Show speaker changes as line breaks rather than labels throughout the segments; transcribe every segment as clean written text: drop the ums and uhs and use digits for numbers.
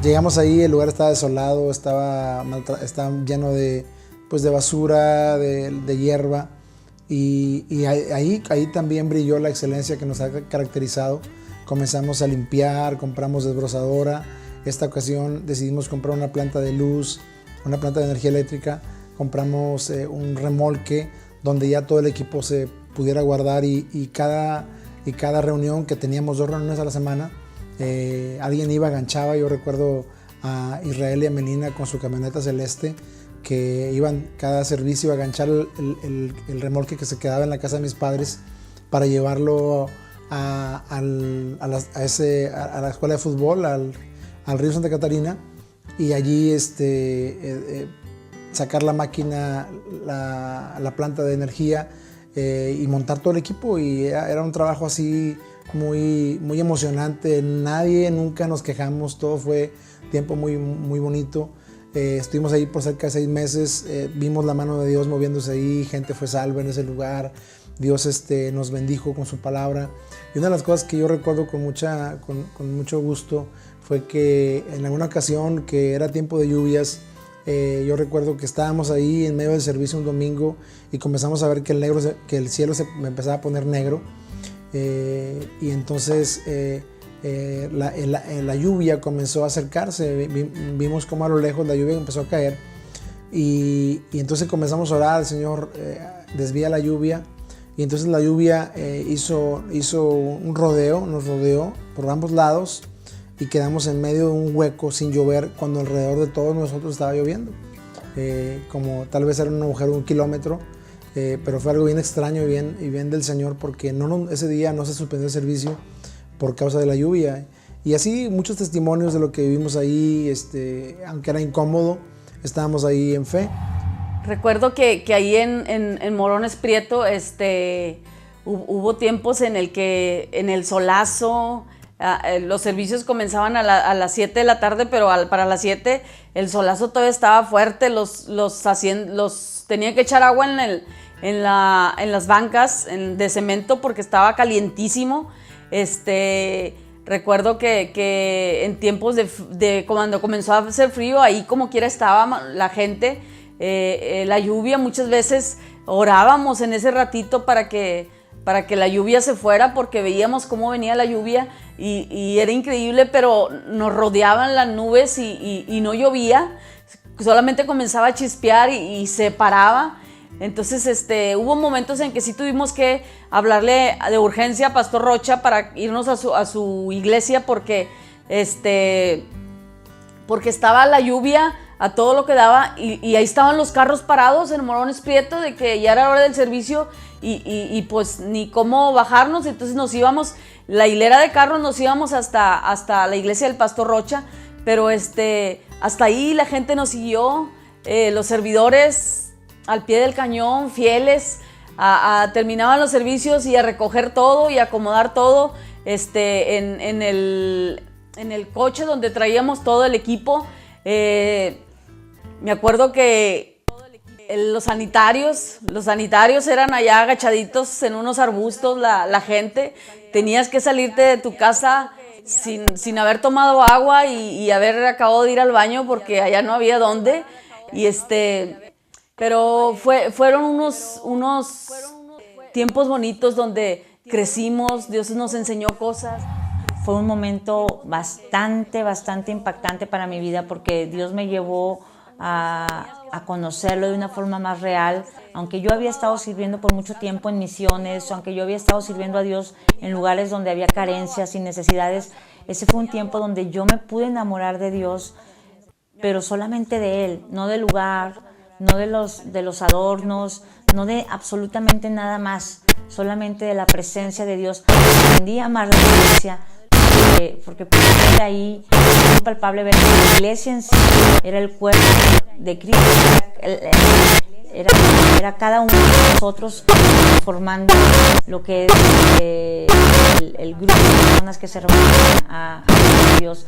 Llegamos ahí, el lugar estaba desolado, estaba lleno de, pues, de basura, de hierba. Y ahí también brilló la excelencia que nos ha caracterizado. Comenzamos a limpiar, compramos desbrozadora. Esta ocasión decidimos comprar una planta de luz, una planta de energía eléctrica. Compramos un remolque donde ya todo el equipo se pudiera guardar y cada reunión, que teníamos 2 reuniones a la semana, alguien iba, ganchaba. Yo recuerdo a Israel y a Melina con su camioneta celeste, que iban cada servicio a ganchar el remolque que se quedaba en la casa de mis padres para llevarlo a la escuela de fútbol, al Río Santa Catarina, y allí sacar la máquina, la planta de energía, y montar todo el equipo. Y era un trabajo así muy, muy emocionante. Nunca nos quejamos, todo fue tiempo muy, muy bonito. Estuvimos ahí por cerca de 6 meses, vimos la mano de Dios moviéndose ahí, gente fue salva en ese lugar, Dios nos bendijo con su palabra. Y una de las cosas que yo recuerdo con mucho gusto fue que en alguna ocasión que era tiempo de lluvias, yo recuerdo que estábamos ahí en medio del servicio un domingo y comenzamos a ver que el cielo se me empezaba a poner negro, y entonces la lluvia comenzó a acercarse. Vimos cómo a lo lejos la lluvia empezó a caer, y entonces comenzamos a orar: Señor, desvía la lluvia. Y entonces la lluvia hizo un rodeo, nos rodeó por ambos lados, y quedamos en medio de un hueco sin llover, cuando alrededor de todos nosotros estaba lloviendo. Como tal vez era un agujero de 1 kilómetro, pero fue algo bien extraño y bien del Señor, porque ese día no se suspendió el servicio por causa de la lluvia. Y así muchos testimonios de lo que vivimos ahí. Aunque era incómodo, estábamos ahí en fe.
Recuerdo que ahí en Morones Prieto hubo tiempos en el que en el solazo los servicios comenzaban a las 7 de la tarde, pero para las 7 el solazo todavía estaba fuerte. Los tenían que echar agua en las bancas de cemento porque estaba calientísimo. Recuerdo que en tiempos de cuando comenzó a hacer frío, ahí como quiera estaba la gente. La lluvia, muchas veces orábamos en ese ratito para que la lluvia se fuera, porque veíamos cómo venía la lluvia y era increíble, pero nos rodeaban las nubes y no llovía, solamente comenzaba a chispear y se paraba. Entonces hubo momentos en que sí tuvimos que hablarle de urgencia a Pastor Rocha para irnos a su iglesia, porque estaba la lluvia a todo lo que daba, y ahí estaban los carros parados en Morones Prieto, de que ya era hora del servicio y pues ni cómo bajarnos. Entonces nos íbamos, la hilera de carros, nos íbamos hasta la iglesia del Pastor Rocha, pero hasta ahí la gente nos siguió, los servidores al pie del cañón, fieles, terminaban los servicios y a recoger todo y acomodar todo en el coche donde traíamos todo el equipo. Me acuerdo que los sanitarios eran allá agachaditos en unos arbustos. La gente, tenías que salirte de tu casa sin haber tomado agua y haber acabado de ir al baño, porque allá no había dónde. Pero fueron unos tiempos bonitos donde crecimos. Dios nos enseñó cosas.
Fue un momento bastante impactante para mi vida, porque Dios me llevó a conocerlo de una forma más real. Aunque yo había estado sirviendo por mucho tiempo en misiones, aunque yo había estado sirviendo a Dios en lugares donde había carencias y necesidades, ese fue un tiempo donde yo me pude enamorar de Dios, pero solamente de Él, no del lugar, no de los adornos, no de absolutamente nada más, solamente de la presencia de Dios. Aprendí a amar la iglesia, porque de ahí fue muy palpable ver que la iglesia en sí era el cuerpo de Cristo, era cada uno de nosotros formando lo que es el grupo de personas que se reúnen a Dios.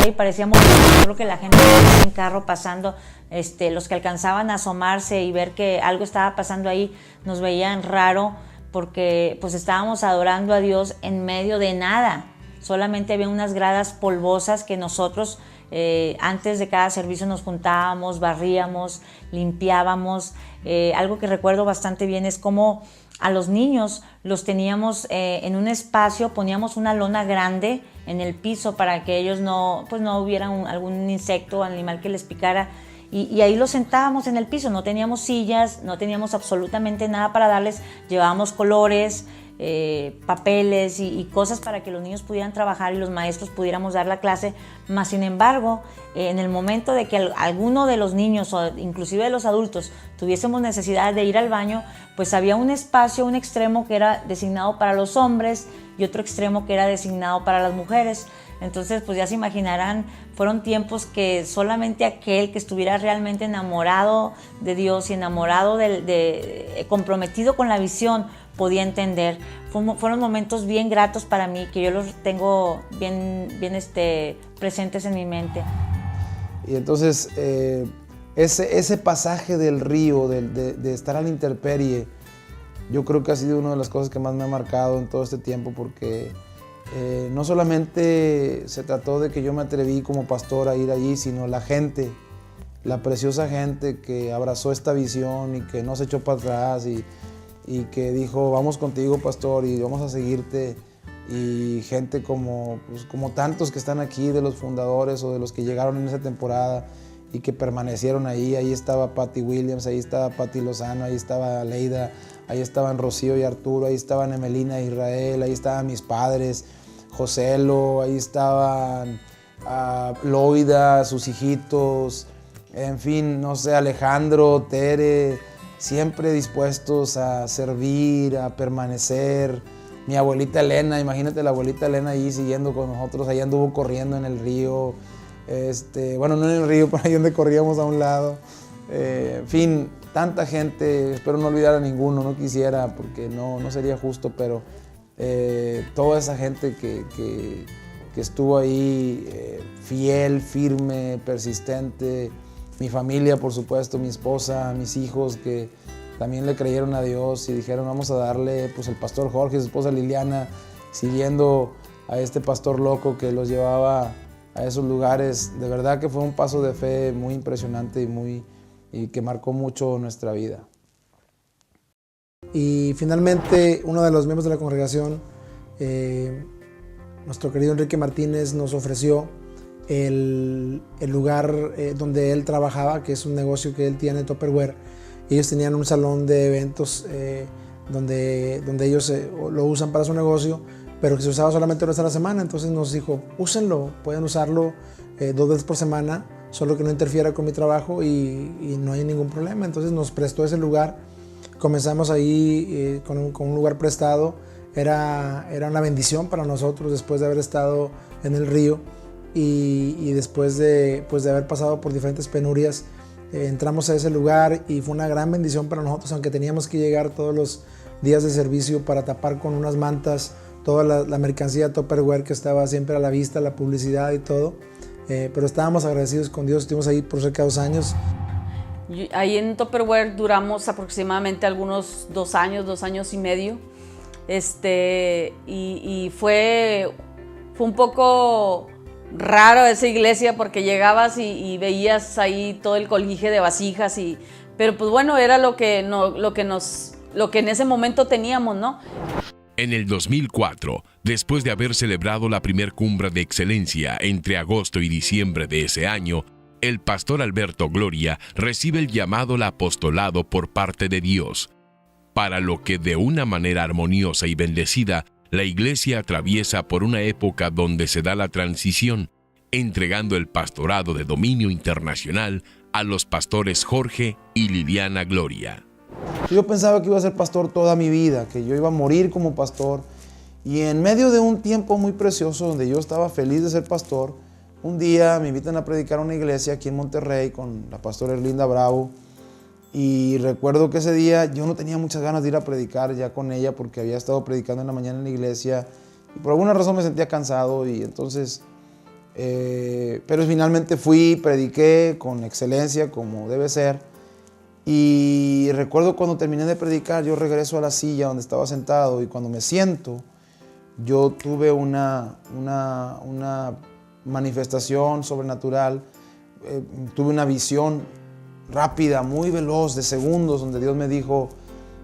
Y parecíamos, yo creo que la gente en carro pasando, los que alcanzaban a asomarse y ver que algo estaba pasando ahí, nos veían raro, porque pues estábamos adorando a Dios en medio de nada. solamente había unas gradas polvosas que nosotros antes de cada servicio nos juntábamos, barríamos, limpiábamos. Algo que recuerdo bastante bien es cómo a los niños los teníamos en un espacio, poníamos una lona grande en el piso para que ellos no hubieran algún insecto o animal que les picara. Y ahí los sentábamos en el piso, no teníamos sillas, no teníamos absolutamente nada para darles, llevábamos colores, papeles y cosas para que los niños pudieran trabajar y los maestros pudiéramos dar la clase. Mas sin embargo, en el momento de que alguno de los niños o inclusive de los adultos tuviésemos necesidad de ir al baño, pues había un espacio, un extremo que era designado para los hombres y otro extremo que era designado para las mujeres. Entonces, pues ya se imaginarán, fueron tiempos que solamente aquel que estuviera realmente enamorado de Dios y enamorado comprometido con la visión podía entender. Fueron momentos bien gratos para mí, que yo los tengo bien presentes en mi mente.
Y entonces, ese pasaje del río, de estar a la intemperie, yo creo que ha sido una de las cosas que más me ha marcado en todo este tiempo, porque no solamente se trató de que yo me atreví como pastor a ir allí, sino la gente, la preciosa gente que abrazó esta visión y que no se echó para atrás y que dijo, vamos contigo, pastor, y vamos a seguirte. Y gente como tantos que están aquí, de los fundadores o de los que llegaron en esa temporada y que permanecieron ahí. Ahí estaba Patty Williams, ahí estaba Patty Lozano, ahí estaba Leida, ahí estaban Rocío y Arturo, ahí estaban Emelina e Israel, ahí estaban mis padres, Joselo, ahí estaban Loida, sus hijitos, en fin, no sé, Alejandro, Tere, siempre dispuestos a servir, a permanecer. Mi abuelita Elena, imagínate la abuelita Elena ahí siguiendo con nosotros, ahí anduvo corriendo en el río, bueno, no en el río, pero ahí donde corríamos a un lado. En fin, tanta gente, espero no olvidar a ninguno, no quisiera porque no sería justo, pero toda esa gente que estuvo ahí fiel, firme, persistente, mi familia, por supuesto, mi esposa, mis hijos que también le creyeron a Dios y dijeron vamos a darle, pues el pastor Jorge y su esposa Liliana, siguiendo a este pastor loco que los llevaba a esos lugares. De verdad que fue un paso de fe muy impresionante y que marcó mucho nuestra vida. Y finalmente, uno de los miembros de la congregación, nuestro querido Enrique Martínez, nos ofreció el lugar donde él trabajaba, que es un negocio que él tiene, Tupperware. Ellos tenían un salón de eventos donde ellos lo usan para su negocio, pero que se usaba solamente una vez a la semana. Entonces nos dijo, úsenlo, pueden usarlo 2 veces por semana, solo que no interfiera con mi trabajo y no hay ningún problema. Entonces nos prestó ese lugar. Comenzamos ahí con un lugar prestado. Era una bendición para nosotros después de haber estado en el río y después de haber pasado por diferentes penurias. Entramos a ese lugar y fue una gran bendición para nosotros, aunque teníamos que llegar todos los días de servicio para tapar con unas mantas toda la mercancía Tupperware que estaba siempre a la vista, la publicidad y todo. Pero estábamos agradecidos con Dios, estuvimos ahí por cerca de 2 años.
Ahí en Tupperware duramos aproximadamente algunos 2 años, 2 años y medio. Y fue un poco raro esa iglesia porque llegabas y veías ahí todo el colige de vasijas pero pues bueno, era lo que en ese momento teníamos, ¿no?
En el 2004, después de haber celebrado la primer cumbre de excelencia entre agosto y diciembre de ese año, el pastor Alberto Gloria recibe el llamado al apostolado por parte de Dios, para lo que de una manera armoniosa y bendecida, la iglesia atraviesa por una época donde se da la transición, entregando el pastorado de dominio internacional a los pastores Jorge y Liliana Gloria.
Yo pensaba que iba a ser pastor toda mi vida, que yo iba a morir como pastor. Y en medio de un tiempo muy precioso donde yo estaba feliz de ser pastor, un día me invitan a predicar a una iglesia aquí en Monterrey con la pastora Erlinda Bravo. Y recuerdo que ese día yo no tenía muchas ganas de ir a predicar ya con ella porque había estado predicando en la mañana en la iglesia y por alguna razón me sentía cansado y entonces, pero finalmente fui, prediqué con excelencia como debe ser y recuerdo cuando terminé de predicar yo regreso a la silla donde estaba sentado y cuando me siento
yo tuve una manifestación sobrenatural, tuve una visión rápida, muy veloz, de segundos, donde Dios me dijo: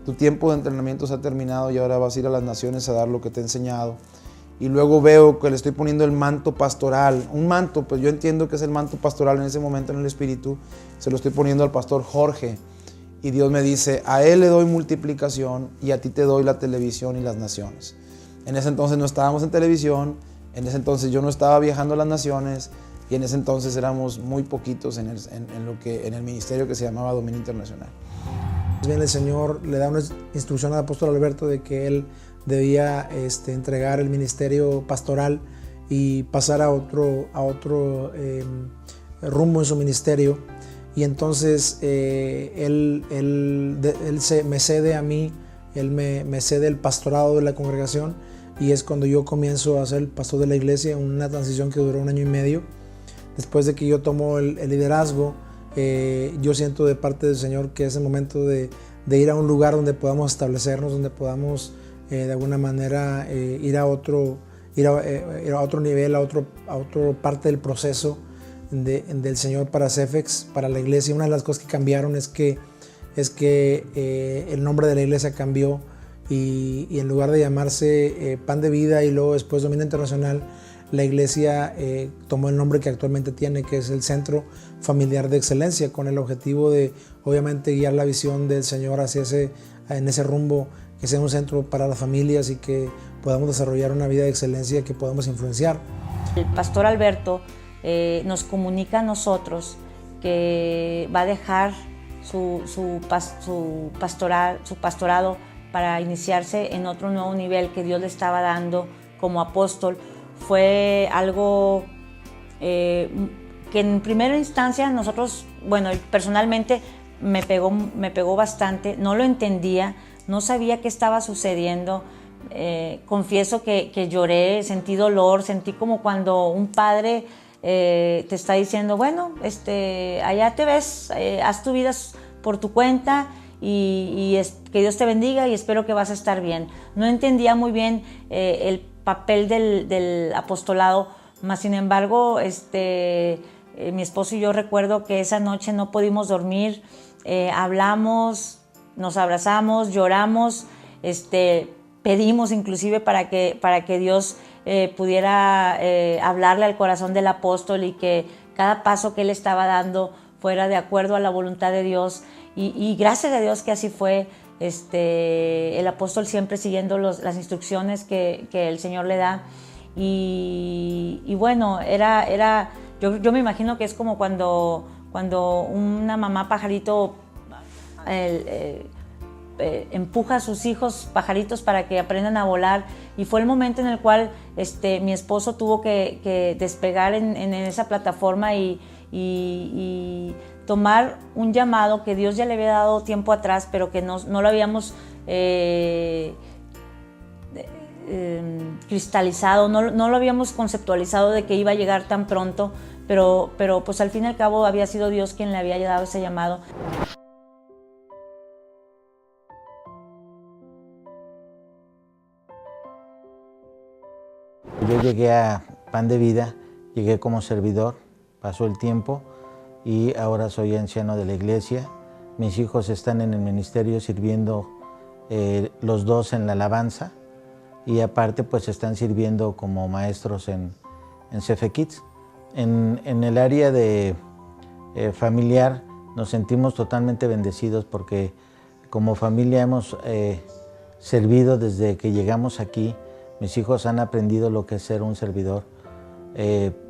tu tiempo de entrenamiento se ha terminado y ahora vas a ir a las naciones a dar lo que te he enseñado. Y luego veo que le estoy poniendo el manto pastoral, un manto, pues yo entiendo que es el manto pastoral en ese momento en el Espíritu, se lo estoy poniendo al pastor Jorge. Y Dios me dice: a él le doy multiplicación y a ti te doy la televisión y las naciones. En ese entonces no estábamos en televisión, en ese entonces yo no estaba viajando a las naciones, y en ese entonces éramos muy poquitos en el ministerio que se llamaba Dominio Internacional.
Más bien el Señor le da una instrucción al apóstol Alberto de que él debía entregar el ministerio pastoral y pasar a otro rumbo en su ministerio. Y entonces él me cede a mí, él me cede el pastorado de la congregación, y es cuando yo comienzo a ser el pastor de la iglesia, una transición que duró 1 año y medio. Después de que yo tomo el liderazgo, yo siento de parte del Señor que es el momento de ir a un lugar donde podamos establecernos, donde podamos de alguna manera ir a otro nivel, a otra parte del proceso del Señor para CEFEX, para la iglesia. Una de las cosas que cambiaron es que el nombre de la iglesia cambió, y en lugar de llamarse Pan de Vida y luego después Dominio Internacional, la iglesia tomó el nombre que actualmente tiene, que es el Centro Familiar de Excelencia, con el objetivo de obviamente guiar la visión del Señor en ese rumbo, que sea un centro para las familias y que podamos desarrollar una vida de excelencia que podamos influenciar.
El pastor Alberto nos comunica a nosotros que va a dejar su pastorado para iniciarse en otro nuevo nivel que Dios le estaba dando como apóstol. Fue algo que en primera instancia nosotros, bueno, personalmente me pegó bastante, no lo entendía, no sabía qué estaba sucediendo. Confieso que lloré, sentí dolor, sentí como cuando un padre te está diciendo: bueno, allá te ves, haz tu vida por tu cuenta y que Dios te bendiga y espero que vas a estar bien. No entendía muy bien el papel del apostolado, mas sin embargo mi esposo y yo recuerdo que esa noche no pudimos dormir, hablamos, nos abrazamos, lloramos, pedimos inclusive para que Dios pudiera hablarle al corazón del apóstol y que cada paso que él estaba dando fuera de acuerdo a la voluntad de Dios, y gracias a Dios que así fue. El apóstol siempre siguiendo las instrucciones que el Señor le da, y bueno, yo me imagino que es como cuando una mamá pajarito empuja a sus hijos pajaritos para que aprendan a volar, y fue el momento en el cual mi esposo tuvo que despegar en esa plataforma y tomar un llamado que Dios ya le había dado tiempo atrás, pero que no lo habíamos cristalizado, no lo habíamos conceptualizado de que iba a llegar tan pronto, pero pues al fin y al cabo había sido Dios quien le había dado ese llamado.
Yo llegué a Pan de Vida, llegué como servidor, pasó el tiempo y ahora soy anciano de la iglesia. Mis hijos están en el ministerio sirviendo, los dos en la alabanza, y aparte pues están sirviendo como maestros en CF Kids. En el área de familiar nos sentimos totalmente bendecidos porque como familia hemos servido desde que llegamos aquí. Mis hijos han aprendido lo que es ser un servidor.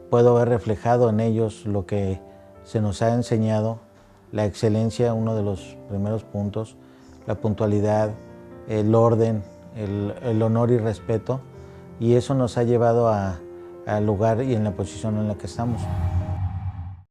Puedo ver reflejado en ellos lo que se nos ha enseñado, la excelencia, uno de los primeros puntos, la puntualidad, el orden, el honor y respeto, y eso nos ha llevado al lugar y en la posición en la que estamos.